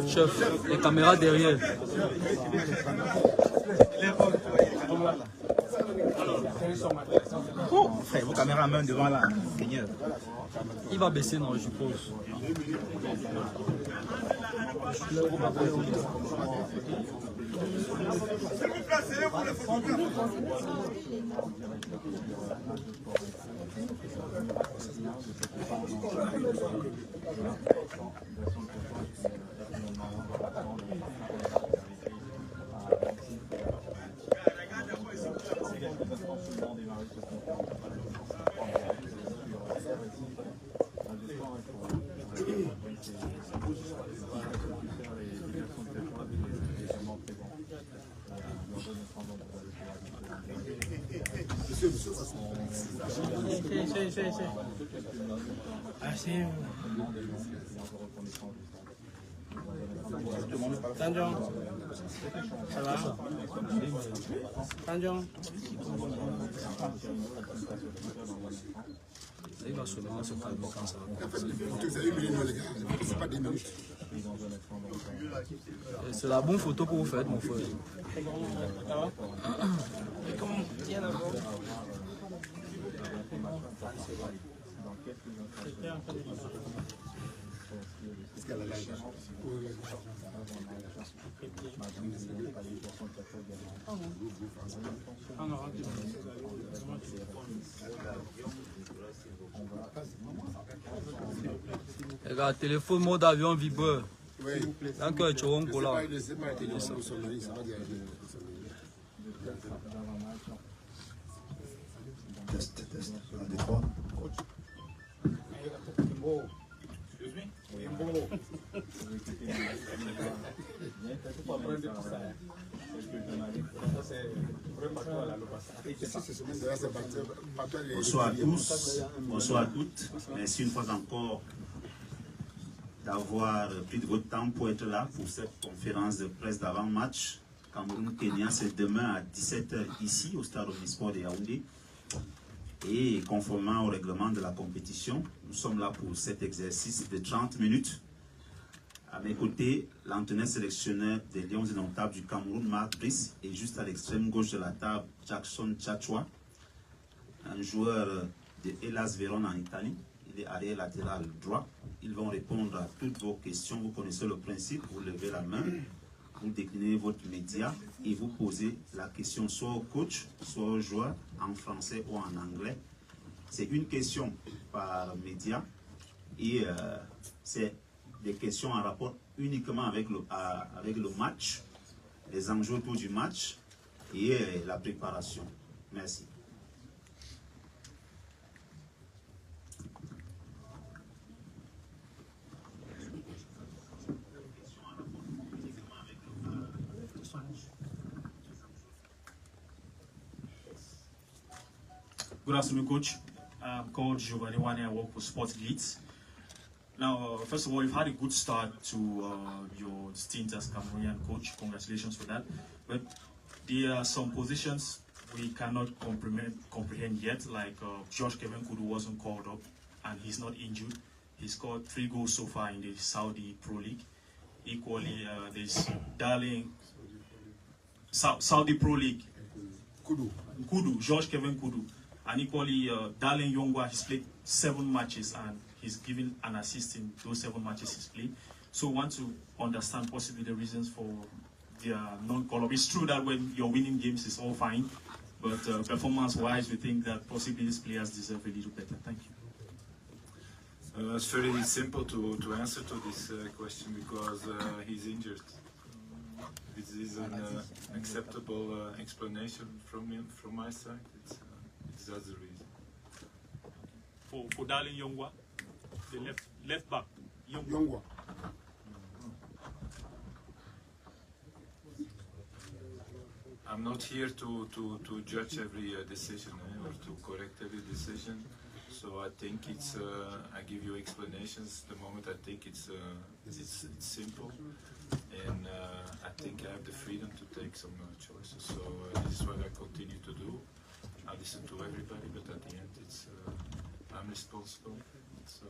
Chef, les caméras derrière. Oh, frère, vos caméras main devant là, Seigneur. Il va baisser, non, je suppose. Tanjong, ça va? Tanjong. Il va seulement se calmer quand ça va. C'est la bonne photo que vous faites, mon frère. Regarde, téléphone mode avion vibreur. Donc, tu as un collant. Test, 1, 2, 3. Bonsoir à tous, bonsoir à toutes. Merci une fois encore d'avoir pris de votre temps pour être là pour cette conférence de presse d'avant-match. Cameroun-Kenya, c'est demain à 17 h ici au stade Omnisport de Yaoundé. Et conformément au règlement de la compétition, nous sommes là pour cet exercice de 30 minutes. À mes côtés, l'entraîneur sélectionneur des Lions Indomptables du Cameroun, Marc Brice, et juste à l'extrême gauche de la table, Jackson Tchatchoua, un joueur de Hellas Vérone en Italie. Il est arrière latéral droit. Ils vont répondre à toutes vos questions. Vous connaissez le principe, vous levez la main, vous déclinez votre média et vous posez la question soit au coach, soit au joueur, en français ou en anglais. C'est une question par média et c'est des questions en rapport uniquement avec le match, les enjeux autour du match et la préparation. Merci. Good afternoon, Coach. I'm Coach Giovanni Wane. I work for Sports Leads. Now, first of all, you've had a good start to your stint as Cameroonian coach. Congratulations for that. But there are some positions we cannot comprehend yet, like Josh Kevin Kudu wasn't called up and he's not injured. He scored 3 goals so far in the Saudi Pro League. Equally, there's Darling Saudi Pro League. Kudu, Josh Kevin Kudu. And equally, Darling Yongwa, he's played 7 matches and he's given an assist in those 7 matches he's played. So I want to understand possibly the reasons for their non-call-up. It's true that when you're winning games, it's all fine. But performance-wise, we think that possibly these players deserve a little better. Thank you. It's very simple to answer to this question because he's injured. This is an acceptable explanation from my side. That's the reason. For Darling Yongwa, the left back, Yongwa. I'm not here to judge every decision or to correct every decision. So I think it's I give you explanations the moment I think it's simple, and I think I have the freedom to take some choices. So this is what I continue to do. I listen to everybody, but at the end I'm responsible, so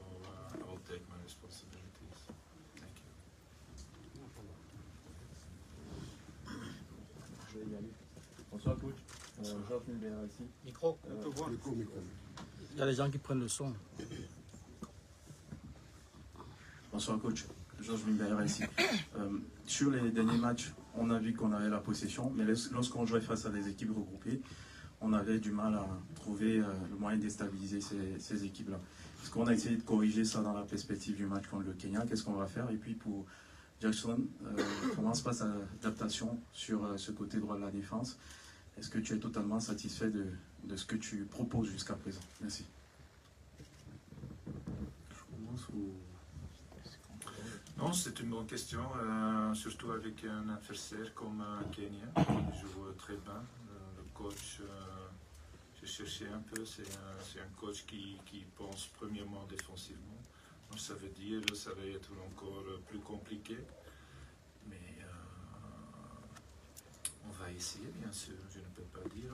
I will take my responsibilities. Thank you. Je vais y aller. Bonsoir coach, Georges Mulbert ici. Micro, on peut voir. Il y a des gens qui prennent le son. Bonsoir coach, Georges Mulbert ici. Sur les derniers matchs, on a vu qu'on avait la possession, mais lorsqu'on jouait face à des équipes regroupées, on avait du mal à trouver le moyen de déstabiliser ces équipes-là. Est-ce qu'on a essayé de corriger ça dans la perspective du match contre le Kenya? Qu'est-ce qu'on va faire? Et puis pour Jackson, comment se passe l'adaptation sur ce côté droit de la défense? Est-ce que tu es totalement satisfait de ce que tu proposes jusqu'à présent? Merci. Non, c'est une bonne question, surtout avec un adversaire comme Kenya, qui joue très bien. Le coach, j'ai cherché un peu, c'est un coach qui pense premièrement défensivement. Donc ça veut dire que ça va être encore plus compliqué, mais on va essayer, bien sûr. Je ne peux pas dire,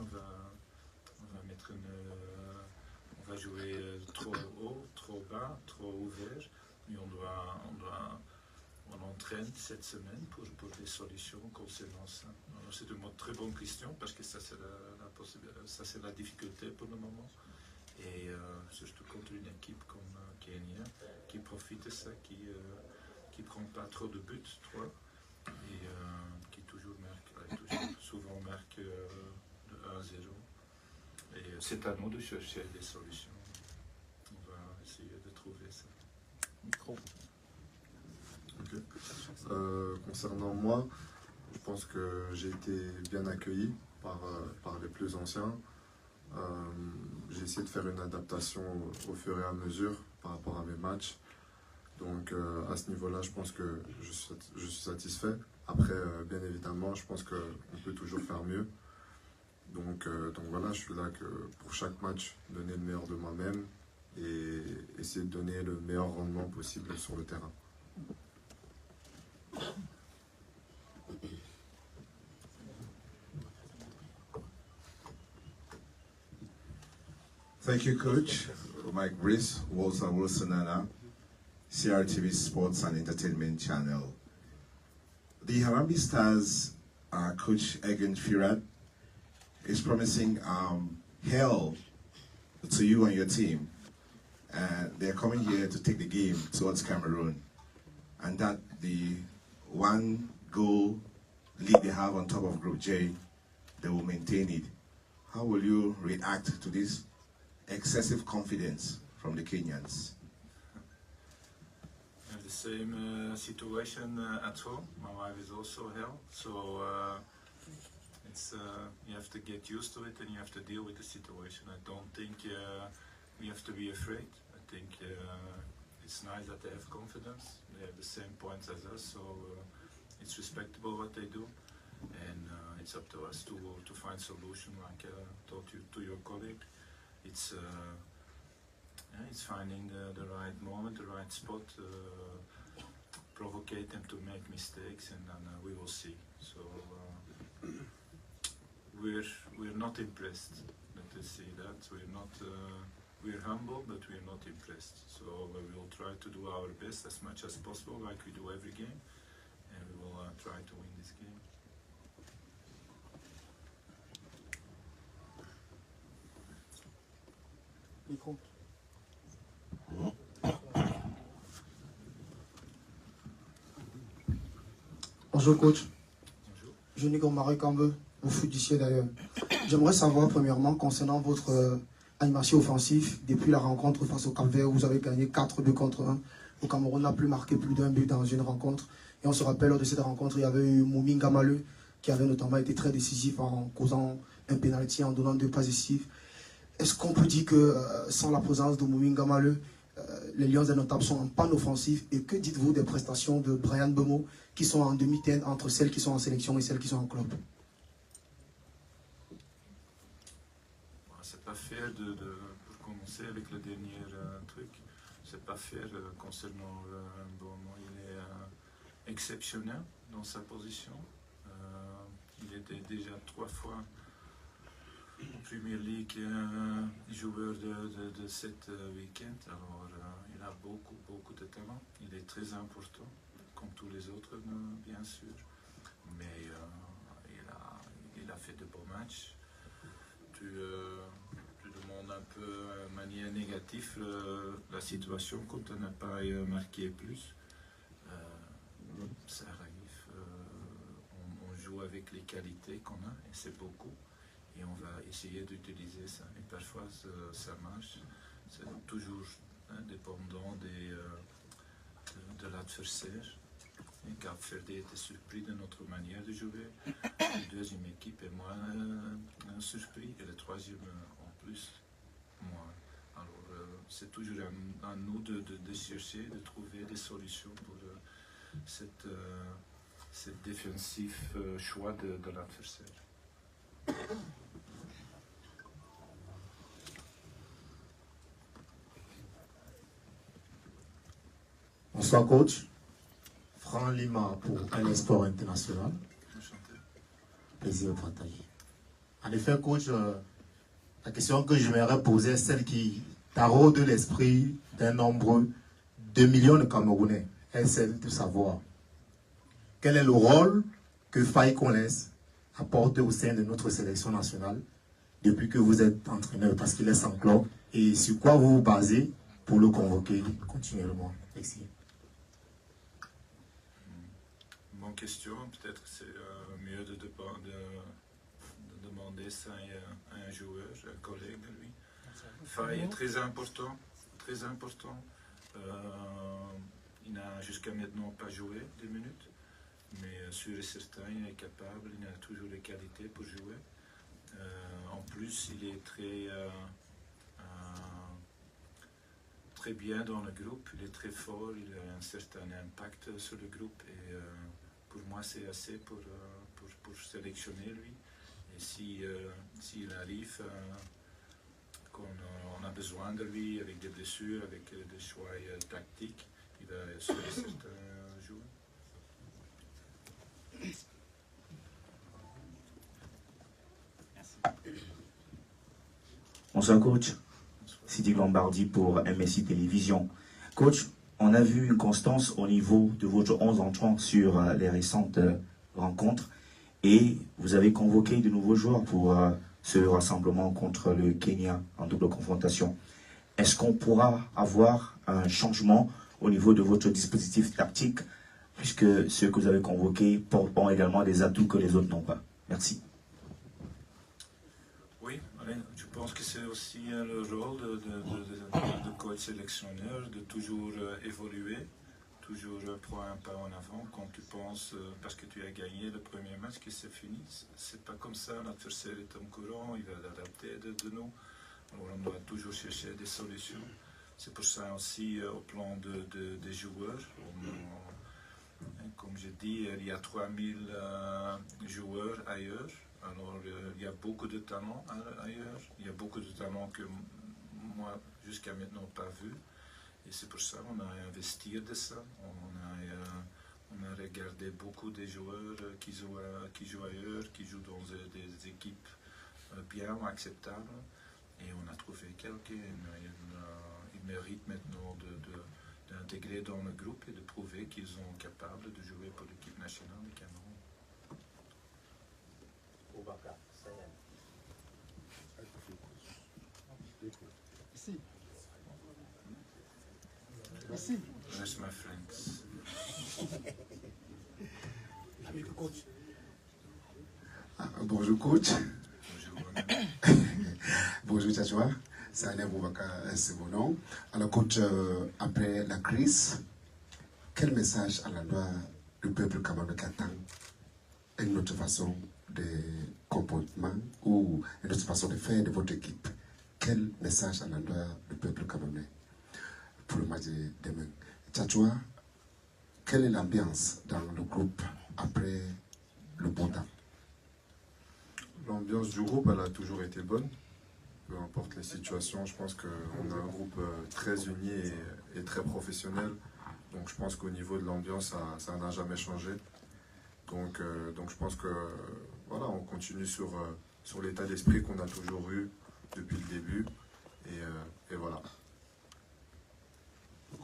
on va jouer trop haut, trop bas, trop ouvert, mais on entraîne cette semaine pour des solutions concernant ça. C'est une très bonne question parce que ça c'est la difficulté pour le moment. Et surtout contre une équipe comme Kenya qui profite de ça, qui ne prend pas trop de buts, et qui souvent marque de 1-0. Et c'est à nous de chercher des solutions. On va essayer de trouver ça. Micro. Okay. Concernant moi, je pense que j'ai été bien accueilli par les plus anciens. J'ai essayé de faire une adaptation au fur et à mesure par rapport à mes matchs. Donc à ce niveau-là, je pense que je suis satisfait. Après, bien évidemment, je pense qu'on peut toujours faire mieux. Donc voilà, je suis là pour chaque match, donner le meilleur de moi-même et essayer de donner le meilleur rendement possible sur le terrain. Thank you, Coach. Mike Brice, Walter Wilson, CRTV Sports and Entertainment Channel. The Harambee Stars, Coach Egan Firat, is promising hell to you and your team. And they're coming here to take the game towards Cameroon. And that the one goal lead they have on top of Group J, they will maintain it. How will you react to this excessive confidence from the Kenyans? I have the same situation at home. My wife is also hell, so you have to get used to it and you have to deal with the situation. I don't think we have to be afraid. I think it's nice that they have confidence. They have the same points as us, so it's respectable what they do, and it's up to us to find solution. Like I told you to your colleague, it's finding the right moment, the right spot, provocate them to make mistakes, and then we will see. So we're not impressed. Let us see that we're not. We're humble, but we're not impressed. So we will try to do our best as much as possible, like we do every game, and we will try to win this game. Micro. Bonjour coach. Bonjour. Je suis Marek Kambe, au foot d'ici d'ailleurs. J'aimerais savoir premièrement concernant votre animation offensive depuis la rencontre face au Cap-Vert où vous avez gagné 4-2 contre 1. Le Cameroun n'a plus marqué plus d'un but dans une rencontre. Et on se rappelle, lors de cette rencontre, il y avait eu Moumi Gamaleu qui avait notamment été très décisif en causant un pénalty, en donnant 2 passes décisives. Est-ce qu'on peut dire que sans la présence de Moumi Gamaleu, les Lions innotables sont en panne offensive? Et que dites-vous des prestations de Brian Bemo qui sont en demi-teinte entre celles qui sont en sélection et celles qui sont en club? C'est pas fair pour commencer avec le dernier truc. C'est pas fair concernant Bemo. Il est exceptionnel dans sa position. Il était déjà 3 fois Premier League joueur de cet week-end. Alors, il a beaucoup de talent. Il est très important, comme tous les autres, bien sûr. Mais il a fait de beaux matchs. Tu demandes un peu de manière négative la situation quand on n'a pas marqué plus. Ça arrive. On joue avec les qualités qu'on a, et c'est beaucoup. Et on va essayer d'utiliser ça. Et parfois, ça marche. C'est toujours dépendant de l'adversaire. Et Cap Verde était surpris de notre manière de jouer. La deuxième équipe est moins surpris. Et la troisième en plus, moins. Alors, c'est toujours à nous de chercher, de trouver des solutions pour cette défensif choix de l'adversaire. Bonsoir coach. Franck Lima pour un sport international. Plaisir de partager. En effet coach, la question que je m'aimerais poser est celle qui taraude l'esprit d'un nombre de millions de Camerounais. Est celle de savoir quel est le rôle que Faye Conles apporte au sein de notre sélection nationale depuis que vous êtes entraîneur, parce qu'il est sans club, et sur quoi vous vous basez pour le convoquer continuellement. Merci. Bonne question, peut-être c'est mieux de demander ça à un joueur, un collègue de lui. Faye est très important, très important. Il n'a jusqu'à maintenant pas joué 10 minutes, mais sûr et certain, il est capable, il a toujours les qualités pour jouer. En plus, il est très bien dans le groupe, il est très fort, il a un certain impact sur le groupe et pour moi c'est assez pour sélectionner lui. Et s'il arrive qu'on a besoin de lui avec des blessures, avec des choix tactiques, il va sur certains joueurs. Bonsoir coach, Sidi Lombardi pour MSI Télévision. Coach, on a vu une constance au niveau de votre 11 entrants sur les récentes rencontres et vous avez convoqué de nouveaux joueurs pour ce rassemblement contre le Kenya en double confrontation. Est-ce qu'on pourra avoir un changement au niveau de votre dispositif tactique puisque ceux que vous avez convoqués ont également des atouts que les autres n'ont pas? Merci. Oui, je pense que c'est aussi le rôle de coach sélectionneur de toujours évoluer, toujours prendre un pas en avant quand tu penses, parce que tu as gagné le premier match, que c'est fini. C'est pas comme ça, l'adversaire est au courant, il va l'adapter de nous. Alors on doit toujours chercher des solutions. C'est pour ça aussi au plan des joueurs. Comme je dis, il y a 3000 joueurs ailleurs. Alors, il y a beaucoup de talents ailleurs. Il y a beaucoup de talents que moi, jusqu'à maintenant, pas vu. Et c'est pour ça qu'on a investi de ça. On a regardé beaucoup des joueurs qui jouent ailleurs, qui jouent dans des équipes bien acceptables. Et on a trouvé quelqu'un. Ils méritent maintenant d'intégrer dans le groupe et de prouver qu'ils sont capables de jouer pour l'équipe nationale du Cameroun. Ici. Ici. That's my friends. Bonjour coach. Bonjour. Bonjour Tchachoua. C'est Alain Boubaka, c'est mon nom. Alors coach, après la crise, quel message à l'endroit du peuple camerounais qui attend une autre façon de comportement ou une autre façon de faire de votre équipe? Quel message à l'endroit du peuple camerounais pour le match de demain? Tchachoua, quelle est l'ambiance dans le groupe après le bon temps? L'ambiance du groupe, elle a toujours été bonne. Peu importe les situations, je pense qu'on a un groupe très uni et très professionnel. Donc je pense qu'au niveau de l'ambiance, ça n'a jamais changé. Donc je pense que voilà, on continue sur sur l'état d'esprit qu'on a toujours eu depuis le début. Et voilà. On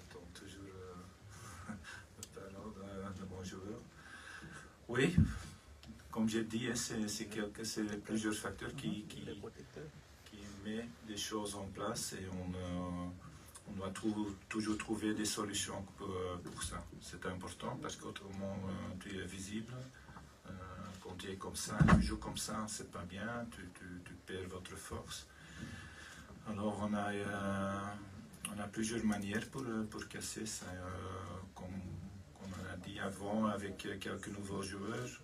attend toujours le talent de mon joueur. Oui, comme j'ai dit, c'est plusieurs facteurs qui mettent des choses en place et on doit toujours trouver des solutions pour ça. C'est important parce qu'autrement tu es visible. Quand tu es comme ça, tu joues comme ça, c'est pas bien, tu perds votre force. Alors on a plusieurs manières pour casser ça, comme on a dit avant avec quelques nouveaux joueurs.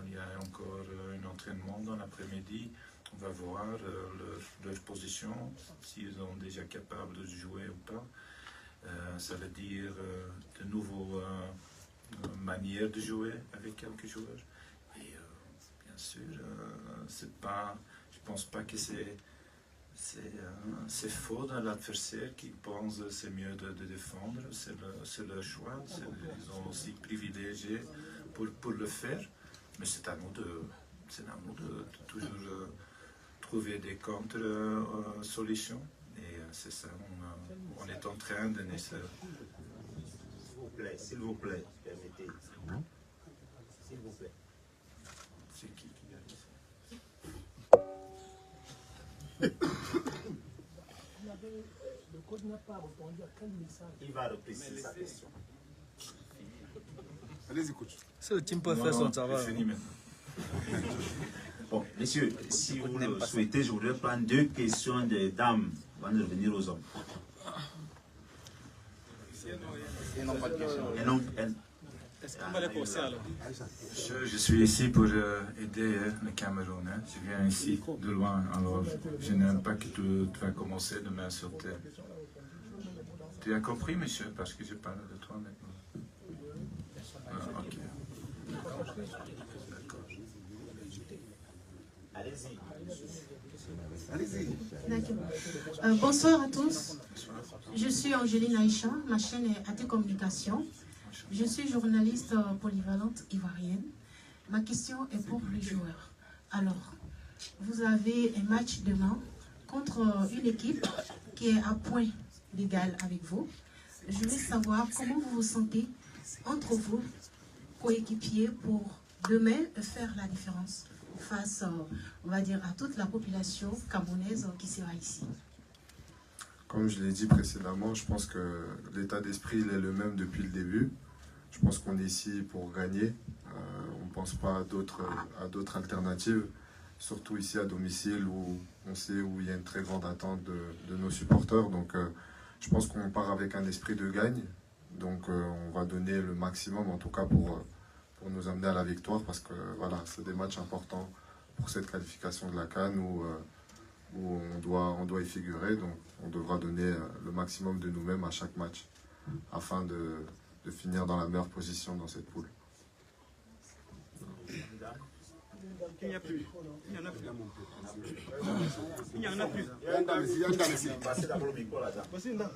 Il y a encore un entraînement dans l'après-midi. On va voir leur position, s'ils sont déjà capables de jouer ou pas. Ça veut dire de nouveaux manières de jouer avec quelques joueurs. Et bien sûr, je pense pas que c'est faux dans l'adversaire qui pense que c'est mieux de défendre. C'est leur choix. Ils ont aussi privilégié pour le faire. Mais c'est à nous de toujours trouver des contre-solutions. Et c'est ça, on est en train de naître. S'il vous plaît, permettez. S'il vous plaît. C'est qui a dit ça? Le coach n'a pas répondu à quel message. Il va repréciser sa question. Allez-y, coach. C'est le team peut faire son travail. Bon, messieurs, si vous le souhaitez, je voudrais prendre 2 questions des dames avant de revenir aux hommes. Je suis ici pour aider le Cameroun. Hein. Je viens ici de loin, alors je n'aime pas que tu vas commencer de m'insulter. Tu as compris, monsieur, parce que je parle de toi maintenant. Ah, ok. D'accord. Allez-y. Allez-y. Bonsoir à tous. Je suis Angéline Aïcha, ma chaîne est AT Communication. Je suis journaliste polyvalente ivoirienne. Ma question est pour les joueurs. Alors, vous avez un match demain contre une équipe qui est à point d'égal avec vous. Je voulais savoir comment vous vous sentez entre vous, coéquipiers, pour demain faire la différence face, on va dire, à toute la population camerounaise qui sera ici. Comme je l'ai dit précédemment, je pense que l'état d'esprit il est le même depuis le début. Je pense qu'on est ici pour gagner. On ne pense pas à d'autres alternatives, surtout ici à domicile où on sait où il y a une très grande attente de nos supporters. Donc je pense qu'on part avec un esprit de gagne. Donc on va donner le maximum en tout cas pour nous amener à la victoire parce que voilà, c'est des matchs importants pour cette qualification de la CAN où on doit y figurer. Donc on devra donner le maximum de nous-mêmes à chaque match afin de finir dans la meilleure position dans cette poule. Il n'y a plus. Il n'y en a plus. Il n'y en a plus. Passez d'abord le micro là-dedans.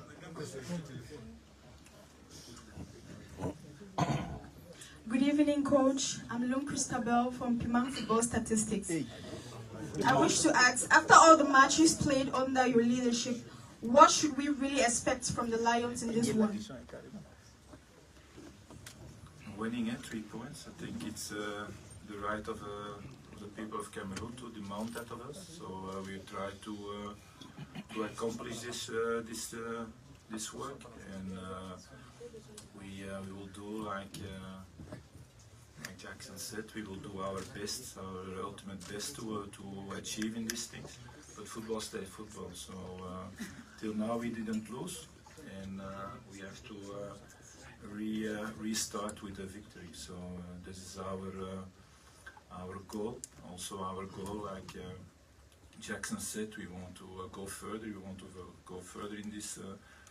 Good evening, Coach. I'm Lum Christabel from Pimang Football Statistics. I wish to ask, after all the matches played under your leadership, what should we really expect from the Lions in this one? Winning at 3 points, I think it's the right of the people of Cameroon to demand that of us. So we try to accomplish this work, and we will do like Jackson said, we will do our best, our ultimate best to achieve in these things. But football stays football. So till now we didn't lose, and we have to restart with a victory. So this is our goal. Also our goal, like Jackson said, we want to go further. We want to go further in this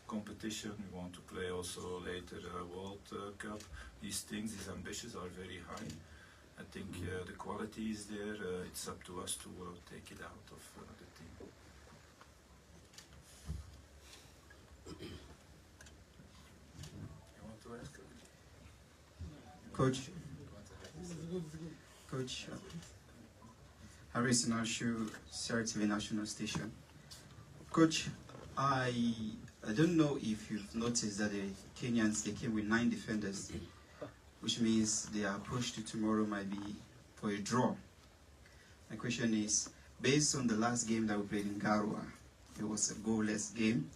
competition. We want to play also later World Cup. These things, these ambitions are very high. I think the quality is there. It's up to us to take it out of the team. You want to ask? Coach, Coach. Harris Nashu, CRTV National Station. Coach, I don't know if you've noticed that the Kenyans, they came with 9 defenders, which means their approach to tomorrow might be for a draw. My question is, based on the last game that we played in Garua, it was a goalless game.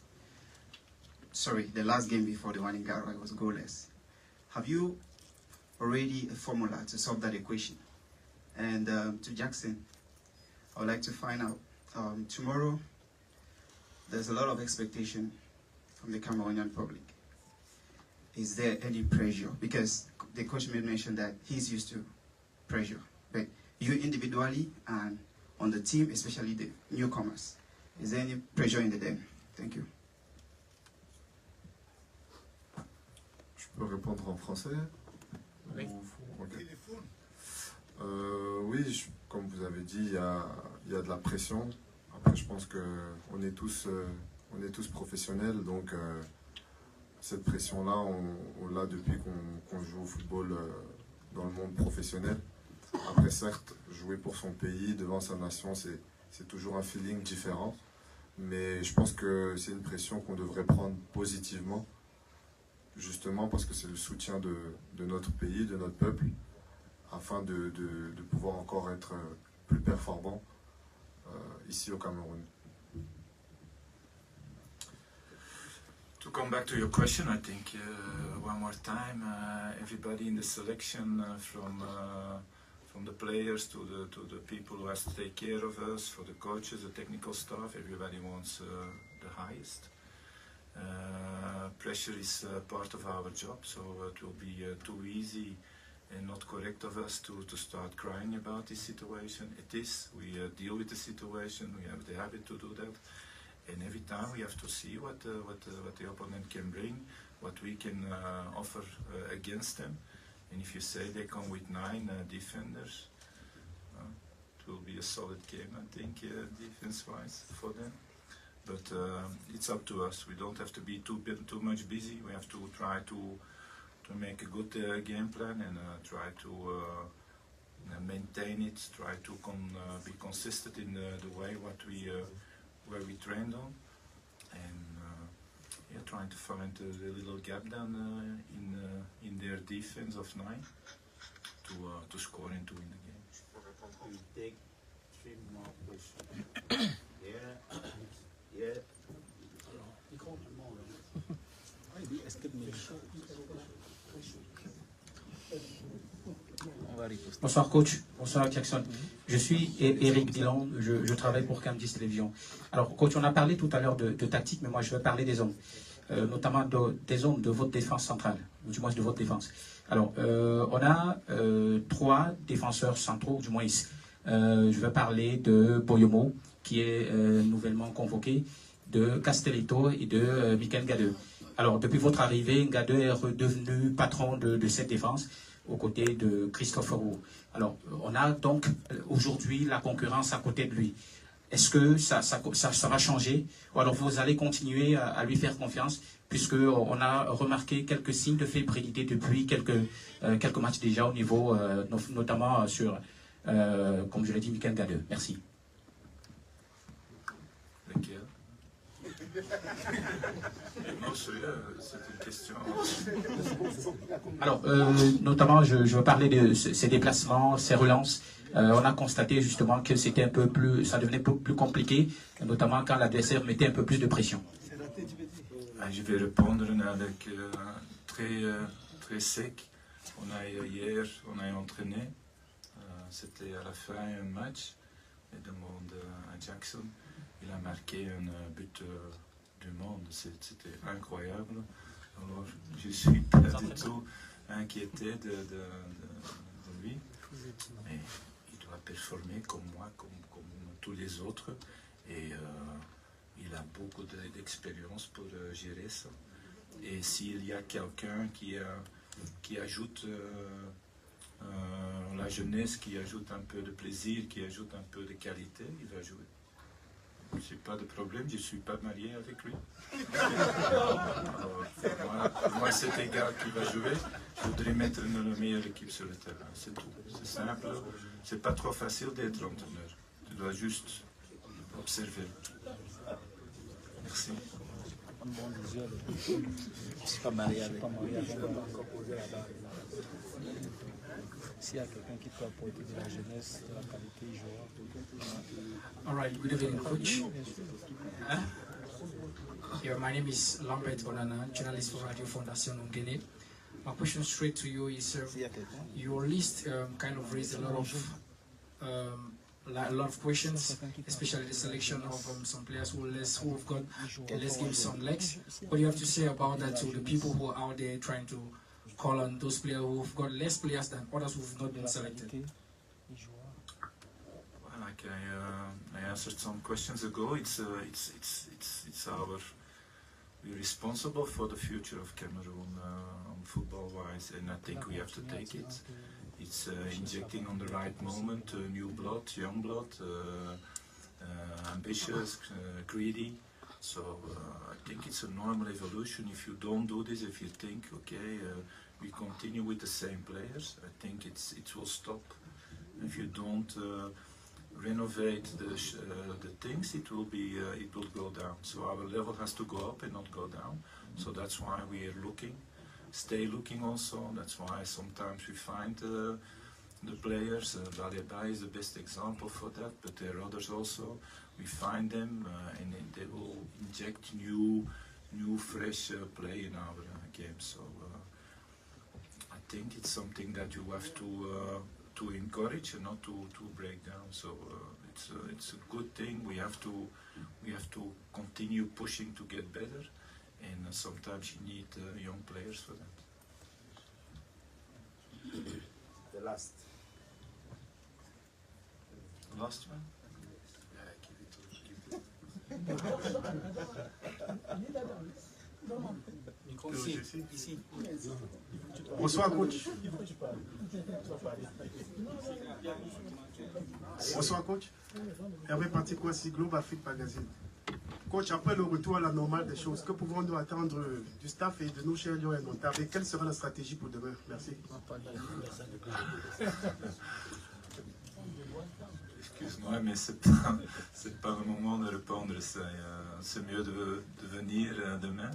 Sorry, the last game before the one in Garua, it was goalless. Have you already a formula to solve that equation? And to Jackson, I would like to find out, tomorrow, there's a lot of expectation from the Cameroonian public. Is there any pressure? Because the coach made mention that he's used to pressure, but you individually and on the team, especially the newcomers, is there any pressure in the den? Thank you. Je peux répondre en français? Oui. Okay. Oui, comme vous avez dit, il y a de la pression. Après, je pense qu'on est tous professionnels, donc cette pression-là, on l'a depuis qu'on joue au football dans le monde professionnel. Après, certes, jouer pour son pays, devant sa nation, c'est toujours un feeling différent. Mais je pense que c'est une pression qu'on devrait prendre positivement, justement parce que c'est le soutien de notre pays, de notre peuple, afin de pouvoir encore être plus performant ici au Cameroun. To come back to your question, I think one more time, everybody in the selection, from the players to the people who has to take care of us, for the coaches, the technical staff, everybody wants the highest. Pressure is part of our job, so it will be too easy and not correct of us to start crying about this situation. It is. We deal with the situation. We have the habit to do that. And every time we have to see what the opponent can bring, what we can offer against them. And if you say they come with 9 defenders, it will be a solid game, I think, defense-wise for them. But it's up to us. We don't have to be too much busy. We have to try to make a good game plan and try to maintain it. Try to be consistent in the way where we trained on, and trying to find a little gap down in their defense of 9 to score and to win the game. We take 3 more questions. Yeah. Bonsoir coach, bonsoir Jackson. Je suis Eric Dillon, je travaille pour Candice Télévision. Alors coach, on a parlé tout à l'heure de tactique, mais moi je vais parler des hommes, notamment des hommes de votre défense centrale, ou du moins de votre défense. Alors on a 3 défenseurs centraux, du moins ici. Je vais parler de Boyomo, qui est nouvellement convoqué, de Castelletto et de Michael Gadeux. Alors depuis votre arrivée, Gadeux est redevenu patron de cette défense, aux côtés de Christopher Roux. Alors, on a donc aujourd'hui la concurrence à côté de lui. Est-ce que ça va changer? Ou alors vous allez continuer à lui faire confiance, puisqu'on a remarqué quelques signes de fébrilité depuis quelques matchs déjà au niveau, notamment sur, comme je l'ai dit, Michael Gadeux. Merci. Lequel? Non, c'est une question. Alors, notamment, je veux parler de ces déplacements, ces relances. On a constaté justement que c'était un peu plus, ça devenait plus compliqué, notamment quand l'adversaire mettait un peu plus de pression. Je vais répondre avec très sec. Hier, on a entraîné. C'était à la fin un match. Je demande à Jackson. Il a marqué un but du monde. C'était incroyable. Alors, je ne suis pas du tout inquiété de lui. Mais il doit performer comme moi, comme tous les autres. Et il a beaucoup d'expérience pour gérer ça. Et s'il y a quelqu'un qui ajoute la jeunesse, qui ajoute un peu de plaisir, qui ajoute un peu de qualité, il va jouer. j'ai pas de problème, je suis pas marié avec lui. Alors, pour moi c'est un gars qui va jouer, je voudrais mettre la meilleure équipe sur le terrain, c'est tout. C'est simple, c'est pas trop facile d'être entraîneur. Tu dois juste observer. Merci. Je ne suis pas marié avec. S'il y a quelqu'un qui peut apporter de la jeunesse, de la qualité, il jouera. All right, good evening, coach. Yeah, my name is Lambert Bonana, journalist for Radio Fondation Ongene. My question straight to you is, your list kind of raised a lot of questions, especially the selection of some players who have got less games, some legs. What do you have to say about that to the people who are out there trying to call on those players who've got less players than others who've not been selected? Well, like I answered some questions ago, we're responsible for the future of Cameroon football-wise, and I think we have to take it. It's injecting on the right moment new blood, young blood, ambitious, greedy. So I think it's a normal evolution. If you don't do this, if you think, okay, we continue with the same players, I think it will stop. If you don't renovate the things, it will go down. So our level has to go up and not go down. So that's why we are looking. Stay looking also. That's why sometimes we find the players. Baleba is the best example for that, but there are others also. We find them and they will inject new fresh play in our game. So I think it's something that you have to encourage and not to break down. So it's a good thing. We have to continue pushing to get better. And sometimes you need young players for that. The last one? Ici. Bonsoir, coach. Bonsoir, coach. Hervé Pantikwasi, Globe Afrique Magazine. Coach, après le retour à la normale des choses, que pouvons-nous attendre du staff et de nos chers lions et Montards? Et quelle sera la stratégie pour demain? Merci. Excuse-moi, mais c'est pas le moment de répondre. C'est mieux de venir demain.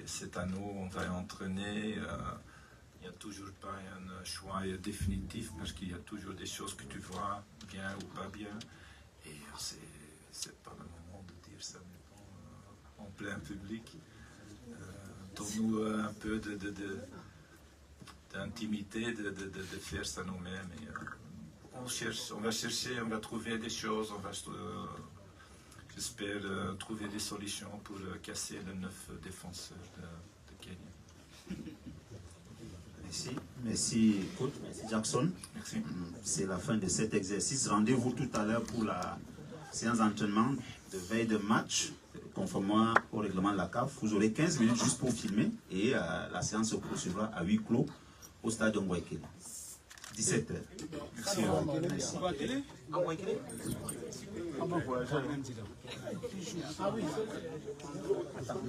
C'est à nous, on va entraîner. Il n'y a toujours pas un choix définitif parce qu'il y a toujours des choses que tu vois bien ou pas bien. Et c'est pas le moment de dire ça en plein public. Donne-nous un peu d'intimité, de faire ça nous-mêmes. On va chercher, on va trouver des choses, j'espère trouver des solutions pour casser le 9 défenseur de Kenya. Merci coach, merci Jackson. Merci. C'est la fin de cet exercice. Rendez-vous tout à l'heure pour la séance d'entraînement de veille de match, conformément au règlement de la CAF. Vous aurez 15 minutes juste pour filmer et la séance se poursuivra à huis clos au stade Ngwekele. 17h. Merci.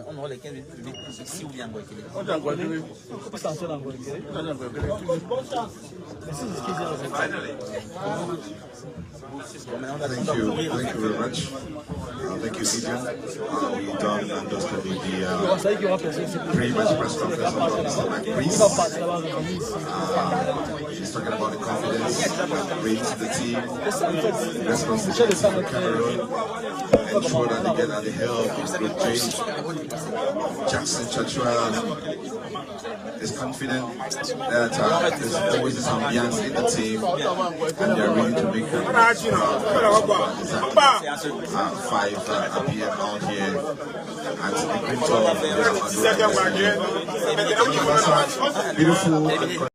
On aura les 15 minutes publiques ici ou bien Ngwekele. Thank you very much. Thank you, Vivian. We done and dusted with the pre-match press conference about Mr. McBreeze. She's talking about the confidence, bring to the team, responsibility for Cameroon, ensure that they get at the help with James. Jackson Chachua is confident that there's always this ambiance in the team and they're ready to make them at 5 p.m. out here at the Green Talk. Beautiful.